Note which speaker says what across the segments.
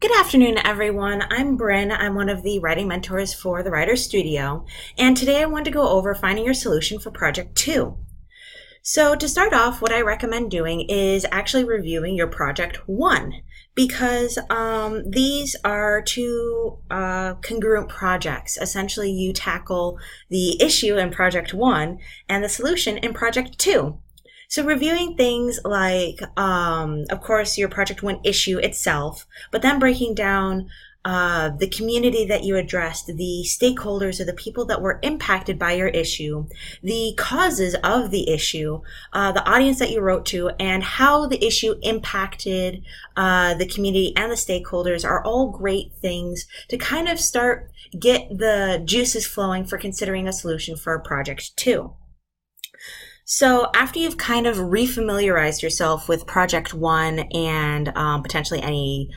Speaker 1: Good afternoon, everyone. I'm Bryn. I'm one of the writing mentors for the Writer Studio, and today I want to go over finding your solution for Project 2. So to start off, what I recommend doing is actually reviewing your Project 1 because these are two congruent projects. Essentially, you tackle the issue in Project 1 and the solution in Project 2. So reviewing things like, of course, your Project 1 issue itself, but then breaking down the community that you addressed, the stakeholders or the people that were impacted by your issue, the causes of the issue, the audience that you wrote to, and how the issue impacted the community and the stakeholders are all great things to kind of get the juices flowing for considering a solution for Project 2. So after you've kind of refamiliarized yourself with Project 1 and potentially any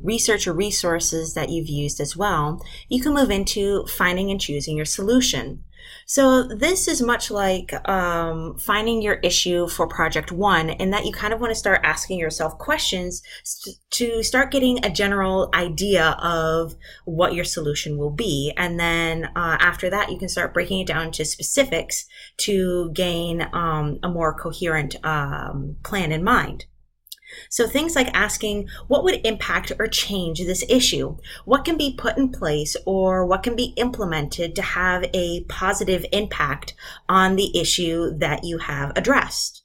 Speaker 1: research or resources that you've used as well, you can move into finding and choosing your solution. So this is much like finding your issue for Project 1 in that you kind of want to start asking yourself questions to start getting a general idea of what your solution will be. And then after that, you can start breaking it down to specifics to gain a more coherent plan in mind. So things like asking what would impact or change this issue? What can be put in place or what can be implemented to have a positive impact on the issue that you have addressed?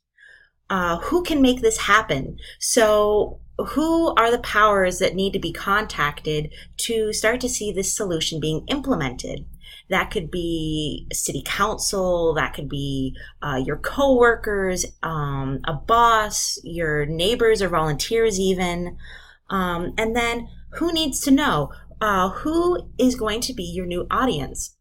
Speaker 1: Who can make this happen? So who are the powers that need to be contacted to start to see this solution being implemented? That could be city council, that could be your coworkers, a boss, your neighbors or volunteers even. And then who needs to know? Who is going to be your new audience?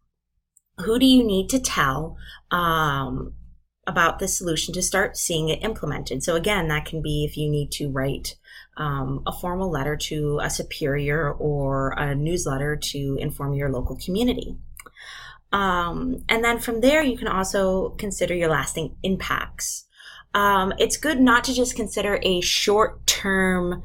Speaker 1: Who do you need to tell about the solution to start seeing it implemented? So again, that can be if you need to write a formal letter to a superior or a newsletter to inform your local community. And then from there, you can also consider your lasting impacts. It's good not to just consider a short-term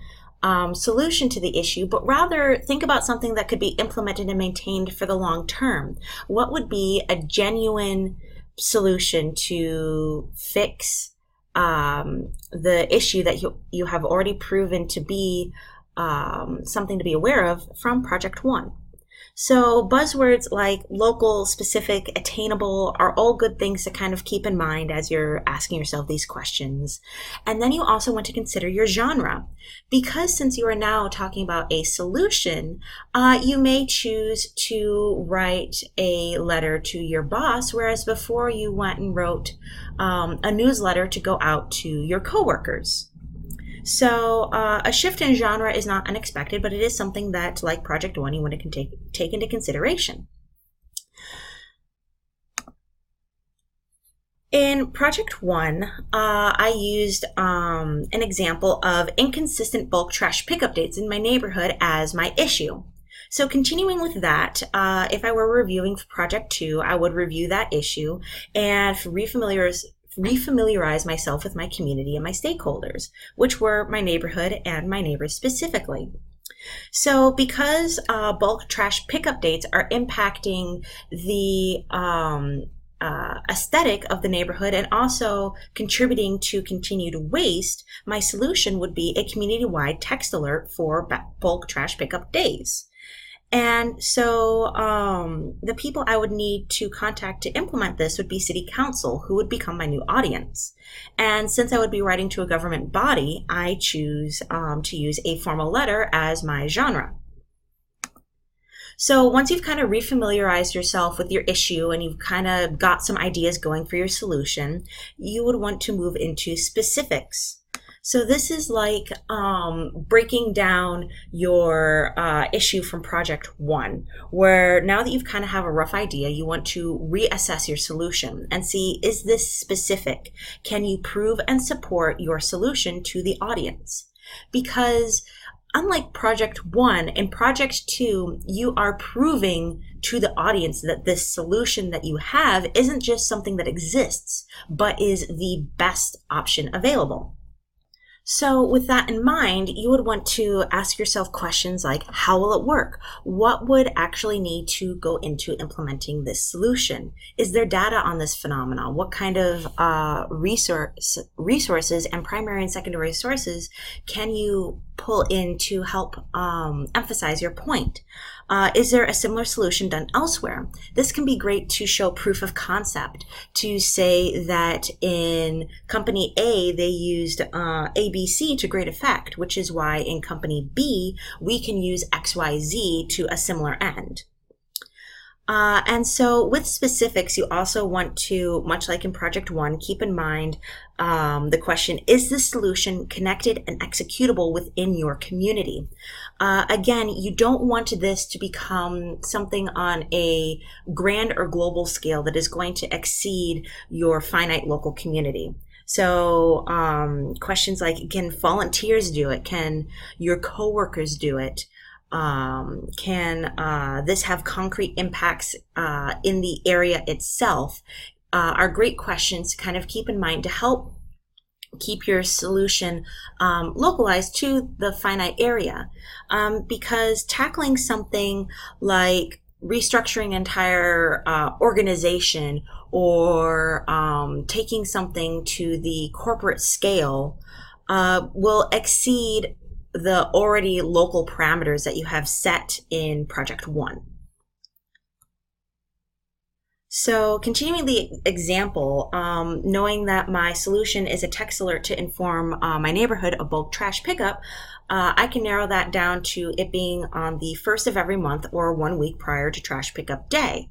Speaker 1: solution to the issue, but rather think about something that could be implemented and maintained for the long term. What would be a genuine solution to fix the issue that you have already proven to be something to be aware of from Project 1? So buzzwords like local, specific, attainable are all good things to kind of keep in mind as you're asking yourself these questions. And then you also want to consider your genre. Because since you are now talking about a solution, you may choose to write a letter to your boss, whereas before you went and wrote a newsletter to go out to your coworkers. So a shift in genre is not unexpected, but it is something that, like Project 1, you want to take into consideration. In Project 1, I used an example of inconsistent bulk trash pickup dates in my neighborhood as my issue. So continuing with that, if I were reviewing for Project 2, I would review that issue and refamiliarize myself with my community and my stakeholders, which were my neighborhood and my neighbors specifically. So because bulk trash pickup dates are impacting the aesthetic of the neighborhood and also contributing to continued waste, my solution would be a community-wide text alert for bulk trash pickup days. And so the people I would need to contact to implement this would be City Council, who would become my new audience. And since I would be writing to a government body, I choose to use a formal letter as my genre. So once you've kind of refamiliarized yourself with your issue and you've kind of got some ideas going for your solution, you would want to move into specifics. So this is like breaking down your issue from Project 1, where now that you've kind of have a rough idea, you want to reassess your solution and see, is this specific? Can you prove and support your solution to the audience? Because unlike Project 1, in Project 2, you are proving to the audience that this solution that you have isn't just something that exists, but is the best option available. So, with that in mind, you would want to ask yourself questions like, how will it work? What would actually need to go into implementing this solution? Is there data on this phenomenon? What kind of resources and primary and secondary sources can you pull in to help emphasize your point? Is there a similar solution done elsewhere? This can be great to show proof of concept, to say that in company A, they used ABC to great effect, which is why in company B, we can use XYZ to a similar end. And so with specifics, you also want to, much like in Project 1, keep in mind the question, is this solution connected and executable within your community? Again, you don't want this to become something on a grand or global scale that is going to exceed your finite local community. So questions like, can volunteers do it? Can your coworkers do it? Can this have concrete impacts in the area itself? Are great questions to kind of keep in mind to help keep your solution localized to the finite area. Because tackling something like restructuring an entire organization or taking something to the corporate scale will exceed the already local parameters that you have set in Project 1. So continuing the example, knowing that my solution is a text alert to inform my neighborhood of bulk trash pickup, I can narrow that down to it being on the first of every month or 1 week prior to trash pickup day.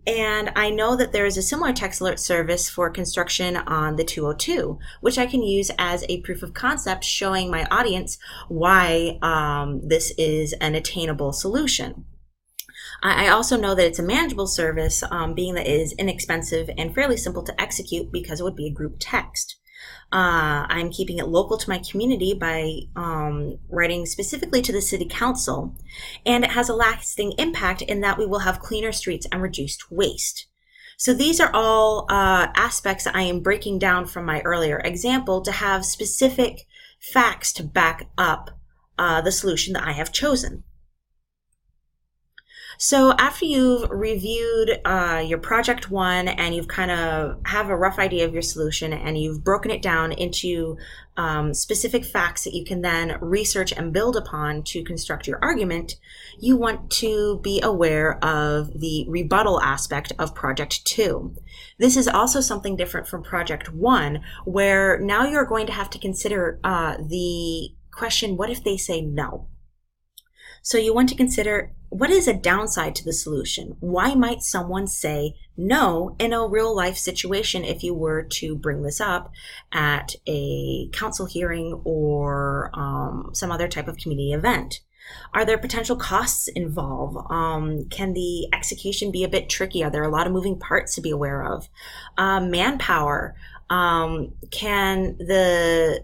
Speaker 1: And I know that there is a similar text alert service for construction on the 202, which I can use as a proof of concept showing my audience why this is an attainable solution. I also know that it's a manageable service, being that it is inexpensive and fairly simple to execute because it would be a group text. I'm keeping it local to my community by writing specifically to the city council, and it has a lasting impact in that we will have cleaner streets and reduced waste. So these are all aspects I am breaking down from my earlier example to have specific facts to back up the solution that I have chosen. So after you've reviewed your Project 1 and you've kind of have a rough idea of your solution and you've broken it down into specific facts that you can then research and build upon to construct your argument, you want to be aware of the rebuttal aspect of Project 2. This is also something different from Project 1, where now you're going to have to consider the question, what if they say no? So you want to consider, what is a downside to the solution? Why might someone say no in a real life situation if you were to bring this up at a council hearing or some other type of community event? Are there potential costs involved? Can the execution be a bit tricky? Are there a lot of moving parts to be aware of? Manpower. Can the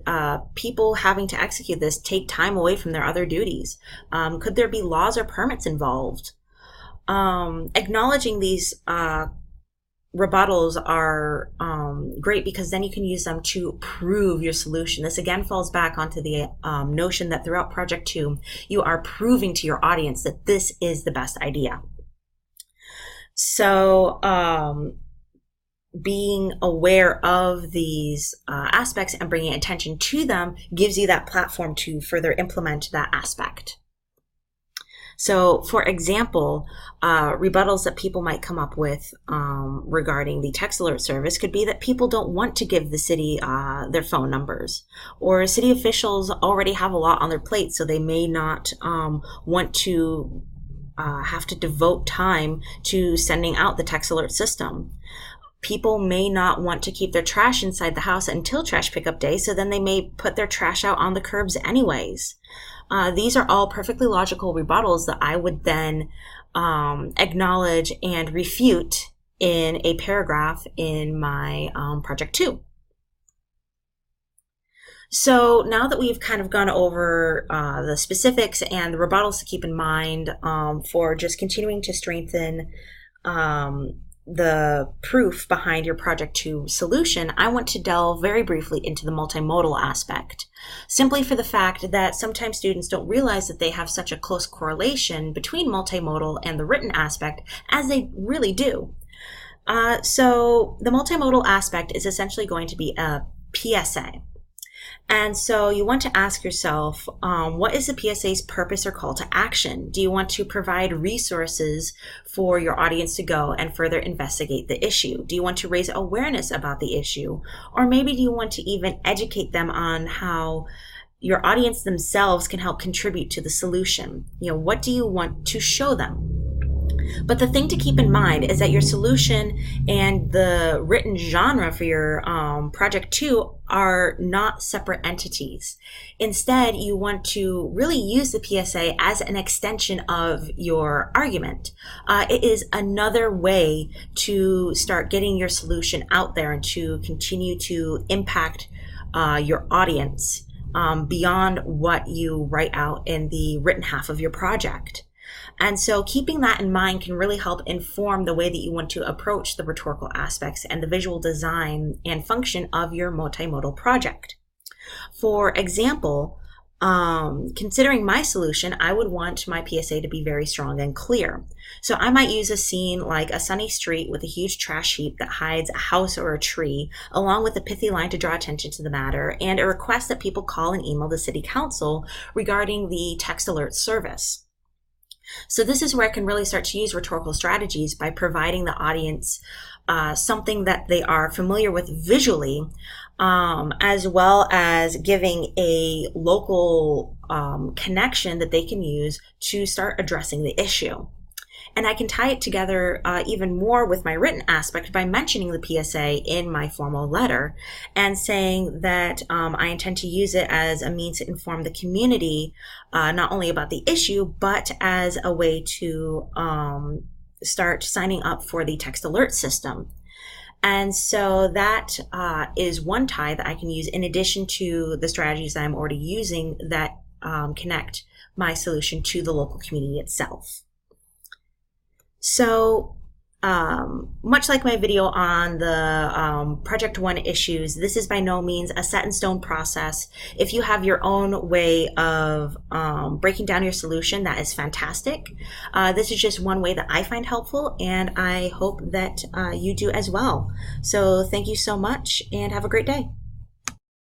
Speaker 1: people having to execute this take time away from their other duties? Could there be laws or permits involved? Acknowledging these rebuttals are great because then you can use them to prove your solution. This again falls back onto the notion that throughout Project 2, you are proving to your audience that this is the best idea. So being aware of these aspects and bringing attention to them gives you that platform to further implement that aspect. So, for example, rebuttals that people might come up with regarding the text alert service could be that people don't want to give the city their phone numbers, or city officials already have a lot on their plate, so they may not want to have to devote time to sending out the text alert system. People may not want to keep their trash inside the house until trash pickup day, so then they may put their trash out on the curbs anyways. These are all perfectly logical rebuttals that I would then acknowledge and refute in a paragraph in my Project 2. So now that we've kind of gone over the specifics and the rebuttals to keep in mind for just continuing to strengthen the proof behind your Project 2 solution, I want to delve very briefly into the multimodal aspect, simply for the fact that sometimes students don't realize that they have such a close correlation between multimodal and the written aspect, as they really do. So the multimodal aspect is essentially going to be a PSA. And so you want to ask yourself, what is the PSA's purpose or call to action? Do you want to provide resources for your audience to go and further investigate the issue? Do you want to raise awareness about the issue? Or maybe do you want to even educate them on how your audience themselves can help contribute to the solution? What do you want to show them? But the thing to keep in mind is that your solution and the written genre for your Project 2 are not separate entities. Instead, you want to really use the PSA as an extension of your argument. It is another way to start getting your solution out there and to continue to impact your audience beyond what you write out in the written half of your project. And so keeping that in mind can really help inform the way that you want to approach the rhetorical aspects and the visual design and function of your multimodal project. For example, considering my solution, I would want my PSA to be very strong and clear. So I might use a scene like a sunny street with a huge trash heap that hides a house or a tree, along with a pithy line to draw attention to the matter, and a request that people call and email the city council regarding the text alert service. So this is where I can really start to use rhetorical strategies by providing the audience something that they are familiar with visually, as well as giving a local connection that they can use to start addressing the issue. And I can tie it together even more with my written aspect by mentioning the PSA in my formal letter and saying that I intend to use it as a means to inform the community not only about the issue, but as a way to start signing up for the text alert system. And so that is one tie that I can use in addition to the strategies that I'm already using that connect my solution to the local community itself. So much like my video on the Project 1 issues, this is by no means a set in stone process. If you have your own way of breaking down your solution, that is fantastic. This is just one way that I find helpful, and I hope that you do as well. So thank you so much and have a great day.